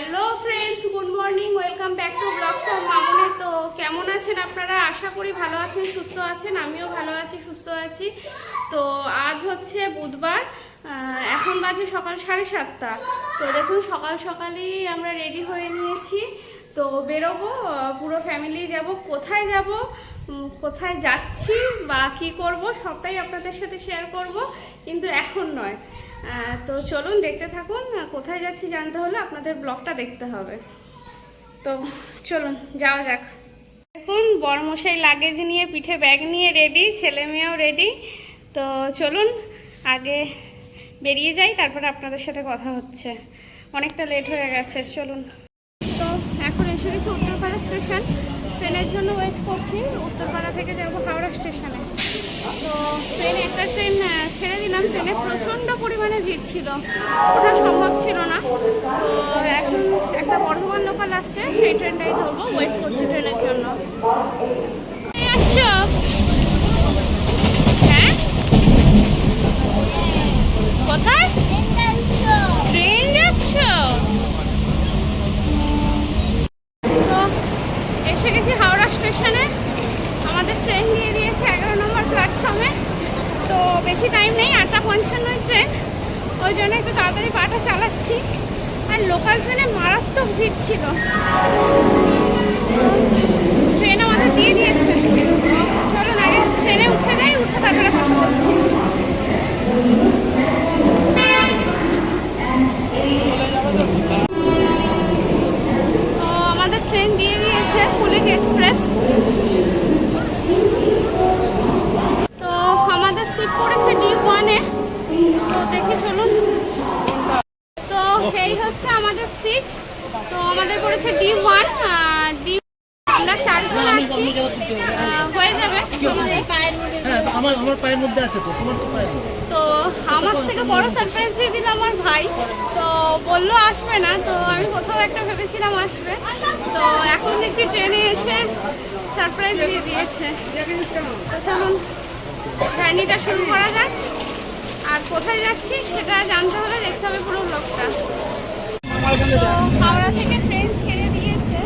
Hello friends, good morning, welcome back to blogs of Mamuni. তো কেমন আছেন আপনারা? আশা করি ভালো আছেন, সুস্থ আছেন। আমিও ভালো আছি, সুস্থ আছি। তো আজ হচ্ছে বুধবার, এখন বাজে সকাল 7:30। তো দেখুন সকাল সকালই আমরা রেডি হয়ে নিয়েছি। তো বেরোবো, পুরো ফ্যামিলি যাব। কোথায় যাব, কোথায় যাচ্ছি বা কি করব সবটাই আপনাদের সাথে শেয়ার করব, কিন্তু এখন নয়। তো চলুন দেখতে থাকুন। কোথায় যাচ্ছি জানতে হলে আপনাদের ব্লগটা দেখতে হবে। তো চলুন যাওয়া যাক। দেখুন বড়মশাই লাগেজ নিয়ে, পিঠে ব্যাগ নিয়ে রেডি, ছেলে মেয়েও রেডি। তো চলুন আগে বেরিয়ে যাই, তারপরে আপনাদের সাথে কথা হচ্ছে। অনেকটা লেট হয়ে গেছে, চলুন। তো এখন এসে গেছি উত্তরপাড়া স্টেশন। ট্রেনের জন্য ওয়েট করছি। উত্তরপাড়া থেকে যাবো হাওড়া স্টেশনে। তো একটা ট্রেন ছেড়ে দিলাম। ট্রেনে প্রচণ্ড পরিমাণে ভিড় ছিল, ওঠা সম্ভব ছিল না। তো এখন একটা বর্ধমান লোকাল আসছে, সেই ট্রেনটাই ধরবো। ওয়েট করছি ট্রেনের জন্য। হ্যাঁ, কোথায় ট্রেন যাচ্ছ? তো এসে গেছি হাওড়া স্টেশনে। আমাদের ট্রেন দিয়ে দিয়েছে 11 নম্বর প্ল্যাটফর্মে। তো বেশি টাইম নেই, 8:55 ট্রেন, ওই জন্য একটু তাড়াতাড়ি পাটা চালাচ্ছি। আর লোকাল ট্রেনে মারাত্মক ভিড় ছিল। ট্রেন আমাদের দিয়ে দিয়েছে। চলুন আগে ট্রেনে উঠে যাই, উঠে তারপরে কথা বলছি। আমাদের ট্রেন দিয়ে দিয়েছে পুলিশ এক্সপ্রেস। তো আমাদের সিট পড়েছে D1-এ। তো দেখি চলুন। তো এই হচ্ছে আমাদের সিট। তো আমাদের পড়েছে D1। আমরা 4 জন আছি, হয়ে যাবে। আমার পায়ের মধ্যে আছে। তো তোমার তো পায়ে। তো আমার থেকে বড় সারপ্রাইজ দিয়ে দিল আমার ভাই। তো বললো আসবে না, তো আমি কোথাও একটা ভেবেছিলাম আসবে। তো এখন দেখছি ট্রেনে এসে সারপ্রাইজ দিয়ে দিয়েছে। তো চলুন জার্নিটা শুরু করা যাক। আর কোথায় যাচ্ছি সেটা জানতে হলে দেখতে হবে পুরো ব্লগটা। তো হাওড়া থেকে ট্রেন ছেড়ে দিয়েছে।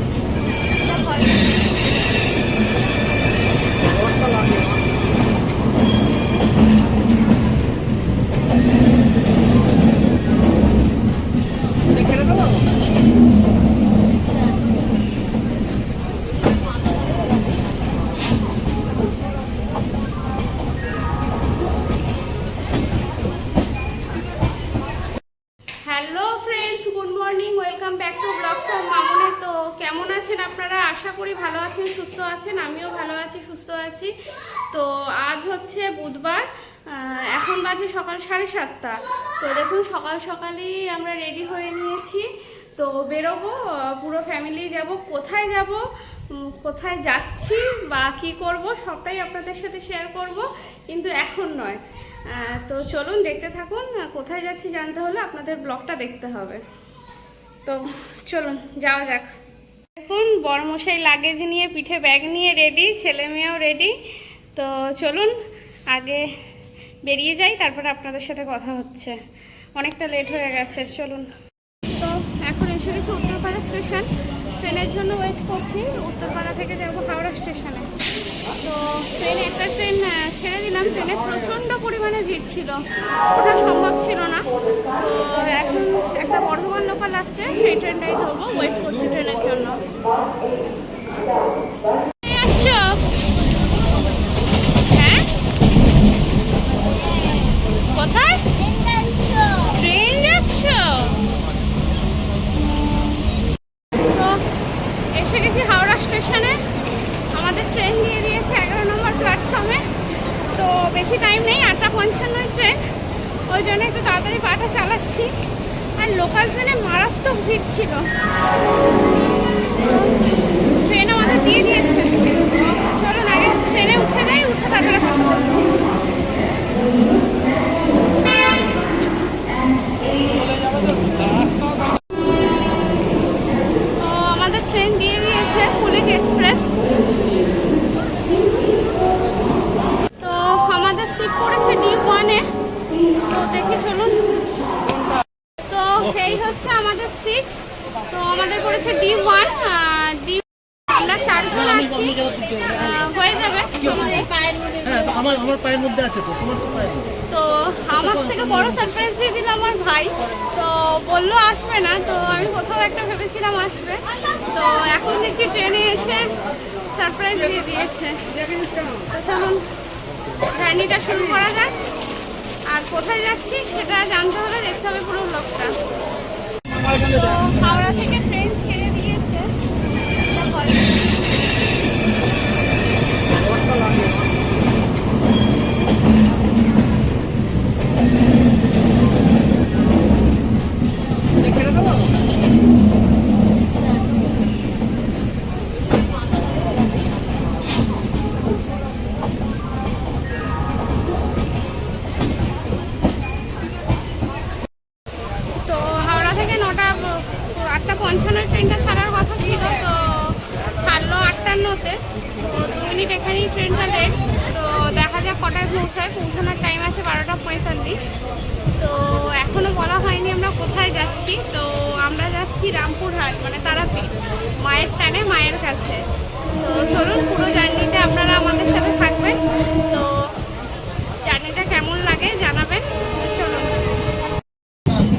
Hello friends, good morning, welcome back to blogs of Mamuni. তো কেমন আছেন আপনারা? আশা করি ভালো আছেন, সুস্থ আছেন। আমিও ভালো আছি, সুস্থ আছি। তো আজ হচ্ছে বুধবার, এখন বাজে সকাল 7:30। তো দেখুন সকাল সকালই আমরা রেডি হয়ে নিয়েছি। তো বেরোবো, পুরো ফ্যামিলি যাব। কোথায় যাব, কোথায় যাচ্ছি বা কি করব সবটাই আপনাদের সাথে শেয়ার করব, কিন্তু এখন নয়। তো চলুন দেখতে থাকুন। কোথায় যাচ্ছি জানতে হলে আপনাদের ব্লগটা দেখতে হবে। তো চলুন যাওয়া যাক। দেখুন বড়মশাই লাগেজ নিয়ে, পিঠে ব্যাগ নিয়ে রেডি, ছেলে মেয়েও রেডি। তো চলুন আগে বেরিয়ে যাই, তারপরে আপনাদের সাথে কথা হচ্ছে। অনেকটা লেট হয়ে গেছে, চলুন। তো এখন এসে গেছি উত্তরপাড়া স্টেশন। ট্রেনের জন্য ওয়েট করছি। উত্তরপাড়া থেকে যাবো হাওড়া স্টেশনে। তো একটা ট্রেন ছেড়ে দিলাম। ট্রেনে প্রচণ্ড পরিমাণে ভিড় ছিল, ওঠা সম্ভব ছিল না। তো এখন একটা বর্ধমান লোকাল আসছে, সেই ট্রেনটাই ধরবো। ওয়েট করছি ট্রেনের জন্য। হ্যাঁ, কোথায় ট্রেন যাচ্ছ? তো এসে গেছি হাওড়া স্টেশনে। আমাদের ট্রেন দিয়ে দিয়েছে 11 নম্বর প্ল্যাটফর্মে। তো বেশি টাইম নেই, 8:55 ট্রেন, ওই জন্য একটু তাড়াতাড়ি পাটা চালাচ্ছি। আর লোকাল ট্রেনে মারাত্মক ভিড় ছিল। ট্রেন আমাদের দিয়ে দিয়েছে। চলুন আগে ট্রেনে উঠে যাই, উঠে তারপরে কথা বলছি। তো আমাদের ট্রেন দিয়ে দিয়েছে পুলিশ এক্সপ্রেস। তো আমাদের সিট পড়েছে D1-এ। তো দেখি চলুন। তো এই হচ্ছে আমাদের সিট। তো আমাদের পড়েছে D1, আমরা 4 জন আছি, হয়ে যাবে। হ্যাঁ আমার পায়ের মধ্যে আছে তো তোমার তো পায়ে আছে। তো আমার থেকে বড় সারপ্রাইজ দিয়ে দিল আমার ভাই, তো বললো আসবে না, তো আমি কোথাও একটা ভেবেছিলাম আসবে, তো এখন দেখছি ট্রেনে এসে সারপ্রাইজ দিয়ে দিয়েছে। তো চলুন জার্নিটা শুরু করা যাক, আর কোথায় যাচ্ছি সেটা জানতে হলে দেখতে হবে পুরো ব্লগটা। তো হাওড়া থেকে ট্রেন ছেড়ে দিয়েছে, এটা বলে। তো হাওড়া থেকে 8:55 ট্রেনটা ছাড়ার কথা ছিল, তো ছাড়লো 8:58-তে। তো 2 মিনিট এখানেই ট্রেনটা লেট, তো দেখা যাক কটায় পৌঁছায়। পৌঁছানোর টাইম আছে 12:45। তো এখনও বলা হয়নি আমরা কোথায় যাচ্ছি। তো আমরা যাচ্ছি রামপুরহাট, মানে তারাপীঠ, মায়ের টানে মায়ের কাছে। তো চলুন পুরো জার্নিতে আপনারা আমাদের সাথে থাকবেন, তো জার্নিটা কেমন লাগে জানাবেন। চলুন,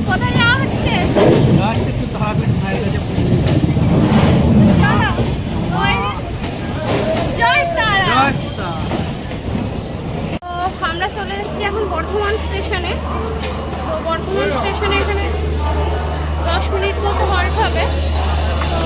কোথায় যাওয়া হচ্ছে? চলো, জয় তারা। তো আমরা চলে এসেছি এখন বর্ধমান স্টেশনে। তো বর্ধমান স্টেশনে এখানে 10 মিনিট মতো হল্ট হবে। তো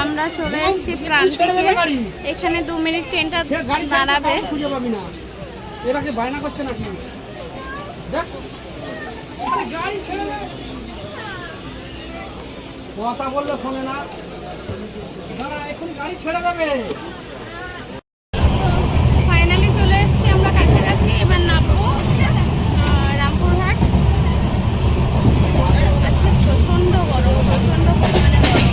আমরা চলে এসেছি প্রান্তিকে, এখানে 2 মিনিট ট্রেনটা দাঁড়াবে। খুঁজে পাবি না, এটাকে বায়না করছে নাকি? দেখ গাড়ি ছেড়ে দে, কথা বললে শোনে না, দাঁড়া এখন গাড়ি ছেড়ে দেবে। ফাইনালি চলে এসেছি আমরা কাছাকাছি, এবার নামবো রামপুরহাট। আচ্ছা, প্রচন্ড গরম, প্রচন্ড পরিমাণে গরম।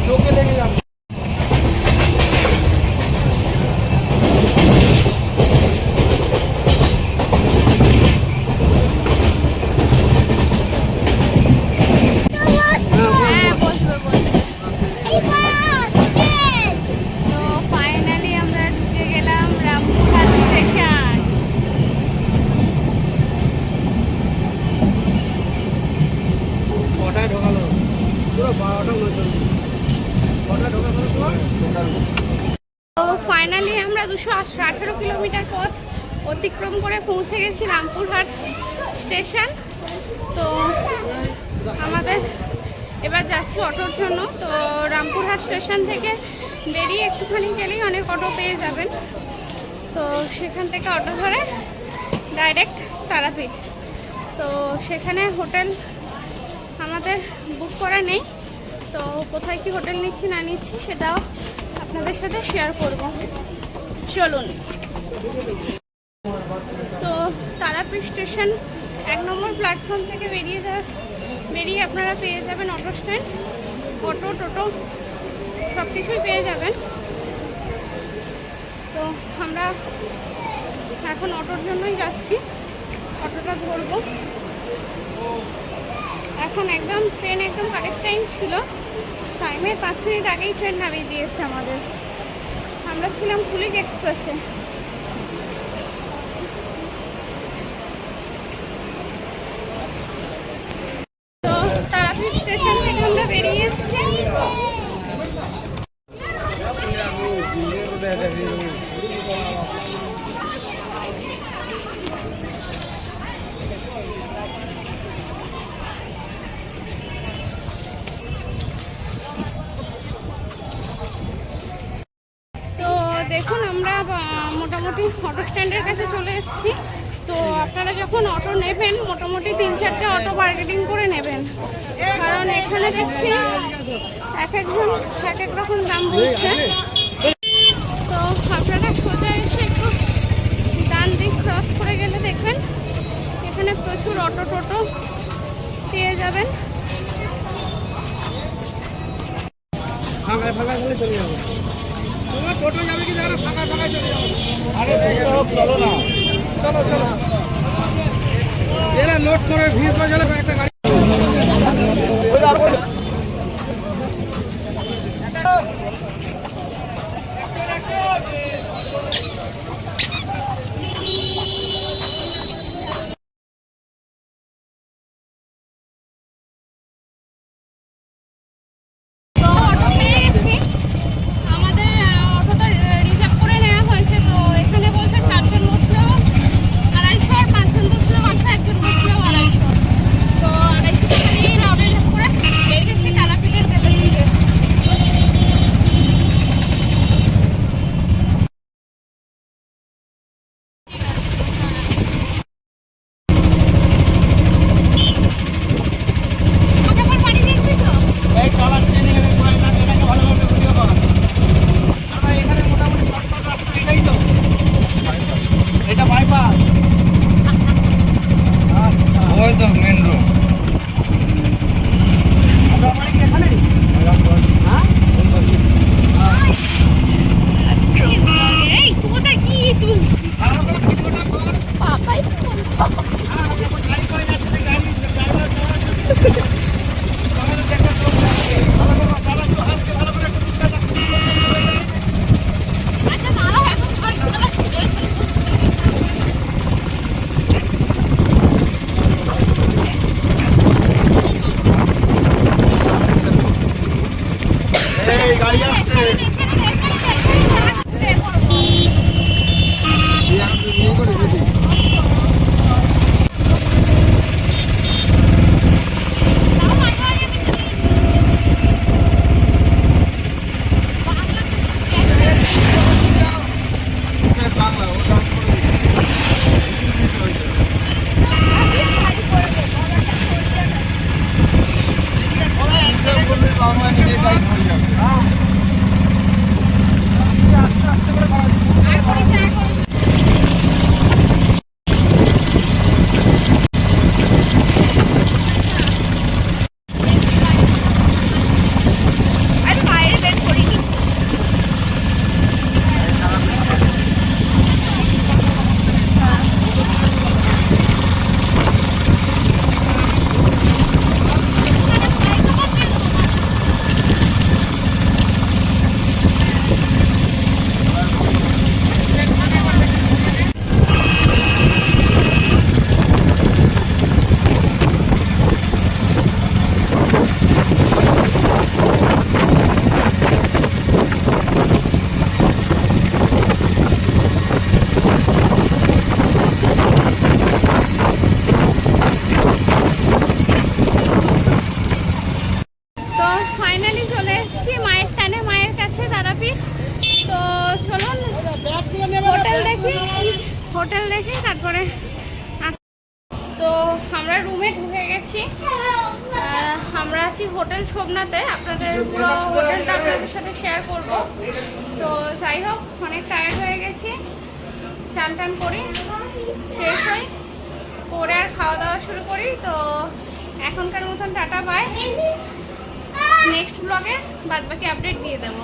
চোখে লেগে যাবে। হ্যাঁ, বসবে বসবে। তো ফাইনালি আমরা ঢুকে গেলাম রামপুরহাট স্টেশন। কটায় ঢোকালো? পুরো 12টা 39। কটায় ঢোকালো তোমার? তো ফাইনালি আমরা 218 কিলোমিটার পথ অতিক্রম করে পৌঁছে গেছি রামপুরহাট স্টেশন। তো আমাদের এবার যাচ্ছি অটোর জন্য। তো রামপুরহাট স্টেশন থেকে বেরিয়ে একটুখানি গেলেই অনেক অটো পেয়ে যাবেন। তো সেখান থেকে অটো ধরে ডাইরেক্ট তারাপীঠ। তো সেখানে হোটেল আমাদের বুক করা নেই, তো কোথায় কি হোটেল নিচ্ছি না নিচ্ছি সেটাও আপনাদের সাথে শেয়ার করব। চলুন। তো তারাপীঠ স্টেশন 1 নম্বর প্ল্যাটফর্ম থেকে বেরিয়ে আপনারা পেয়ে যাবেন অটো স্ট্যান্ড, অটো টোটো সব কিছুই পেয়ে যাবেন। তো আমরা এখন অটোর জন্যই যাচ্ছি, অটোটা ধরবো। এখন একদম ট্রেন একদম কারেক্ট টাইম ছিল, টাইমের 5 মিনিট আগেই ট্রেন নামিয়ে দিয়েছে আমাদের। আমরা ছিলাম পুলিশ এক্সপ্রেসে। তো তারাপীঠ স্টেশন থেকে আমরা বেরিয়ে এসেছি। তো দেখুন আমরা মোটামুটি অটো স্ট্যান্ডের কাছে চলে এসেছি। তো আপনারা যখন অটো নেবেন মোটামুটি 3-4টে অটো বার্গেনিং করে নেবেন, কারণ এখানে দেখছি এক একজন এক এক রকম দাম বলছে। তো আপনারা সোজা এসে একটু ডান দিক ক্রস করে গেলে দেখবেন এখানে প্রচুর অটো টোটো পেয়ে যাবেন। ফাঁকা ফাঁকা গেলে চলে যাবো। তোমার টোটো যাবে কি যাবে, ফাঁকা ফাঁকা চলে যাবো। চলো না, চলো চলো, এরা নোট করে ভিড় করে গেলে একটা গাড়ি। তো অটো পেয়ে গেছি, আমাদের অটোটা রিজার্ভ করে নেওয়া হয়েছে। তো এখানে বলছে 4 জন বসলেও 250, আর 5 জন বসলেও 200, 1 জন বসলেও 250। তো 250 টাকা দিয়েই রিজার্ভ করে পেয়ে গেছি তারাপীঠের ভেতর থেকে। আবার বাড়ি দেখবি তো? এই চলার ট্রেনে এটাকে ভালোভাবে ভিডিও কর। দাদা এখানে মোটামুটি শর্টকাট রাস্তা এটাই তো, এটা বাইপাস। ওই তো মেন রোড। আপনার বাড়ি কি এখানে? হ্যাঁ এই কোথায় কি তুলছিস? ভালো করে ভিডিওটা কর। পাপাই হ্যাঁ আমি এখন গাড়ি করে যাচ্ছি, সেই গাড়ি ড্রাইভার সবাই আমাদের দেখা লোক যাচ্ছে। ভালো করে ভালো একটু হাসছে, ভালো করে একটু টুকটা আচ্ছা দাঁড়াও, এখন ঘর চালাচ্ছি। এই গাড়ি আসছে। বাংলা ওটা বাংলা নিয়ে গাড়ি হয়ে যাবে। হোটেল দেখে তারপরে তো আমরা রুমে ঢুকে গেছি। আমরা আছি হোটেল শোভনাতে, আপনাদের পুরো হোটেলটা আপনাদের সাথে শেয়ার করব। তো যাই হোক, অনেক টায়ার্ড হয়ে গেছি, চান টান করি, ফ্রেশ হই, করে আর খাওয়া দাওয়া শুরু করি। তো এখনকার মতন টাটা বাই। নেক্সট ব্লগে বাদবাকি আপডেট দিয়ে দেবো।